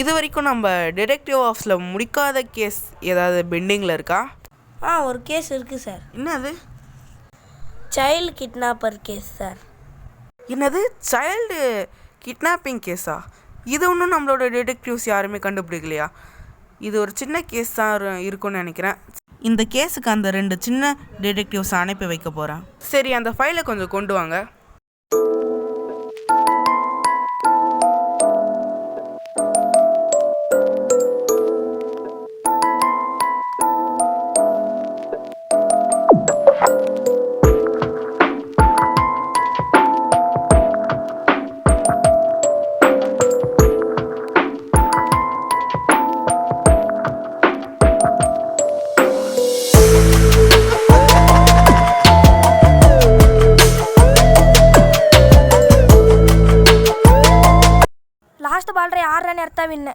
இது வரைக்கும் நம்ம டிடெக்டிவ் ஹவுஸில் முடிக்காத கேஸ் ஏதாவது பெண்டிங்கில் இருக்கா? ஒரு கேஸ் இருக்குது சார். என்னது? Child kidnapper case sir. என்னது, சைல்டு கிட்னாப்பிங் கேஸா? இது ஒன்றும் நம்மளோட டிடெக்டிவ்ஸ் யாருமே கண்டுபிடிக்கலையா? இது ஒரு சின்ன கேஸ் தான் இருக்கும்னு நினைக்கிறேன். இந்த கேஸுக்கு அந்த 2 சின்ன டிடெக்டிவ்ஸை அனுப்பி வைக்க போகிறேன். சரி, அந்த ஃபைலை கொஞ்சம் கொண்டு வாங்க. ಲಾಸ್ಟ್ ಬಾಲ್ರೆ 6 ರನ್ ಇರ್ತಾವ ಇನ್ನು.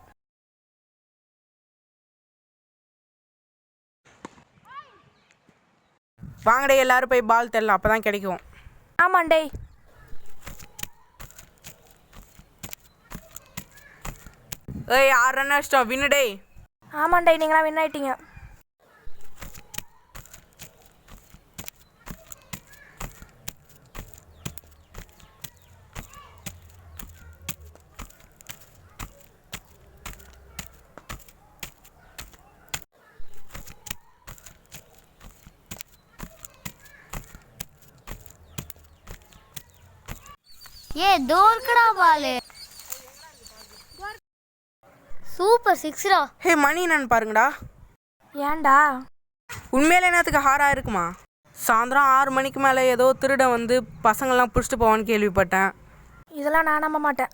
வாங்கடே, எல்லாரும் போய் பால் தரலாம், அப்போ தான் கிடைக்கும். ஆமாண்டே. ஏய், 6 ரன் அடிச்சிட்டோம், வின்னுடே. ஆமாண்டே, நீங்களாம் வின் ஆயிட்டீங்க. ஏ தோர்க்கடா பாலு, சூப்பர் சிக்ஸ்ரா. ஹே, மணி என்னன்னு பாருங்கடா. ஏன்டா? உண்மையில என்னத்துக்கு ஹாரா இருக்குமா? சாயந்தரம் 6 மணிக்கு மேலே ஏதோ திருடன் வந்து பசங்கள்லாம் பிடிச்சிட்டு போவான்னு கேள்விப்பட்டேன். இதெல்லாம் நான் நம்ப மாட்டேன்.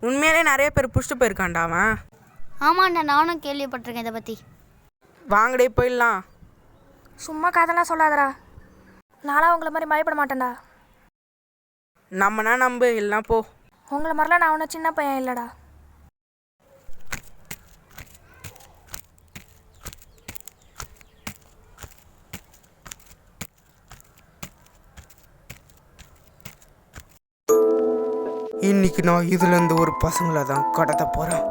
உண்மையிலே நிறைய பேர் பிடிச்சிட்டு போயிருக்கான்டா அவன். ஆமாண்டா, நானும் கேள்விப்பட்டிருக்கேன் இதை பற்றி. வாங்கடே போயிடலாம். சும்மா கதைலாம் சொல்லாதடா. நானும் உங்களை மாதிரி பயப்பட மாட்டேன்டா. நம்மனா நம்பு, இல்லைனா போ. உங்களை மாதிரிலாம் நான் ஒன்றும் சின்ன பையன் இல்லைடா. இன்னைக்கு நான் இதுலேருந்து ஒரு பசங்களை தான் கடத்த போகிறேன்.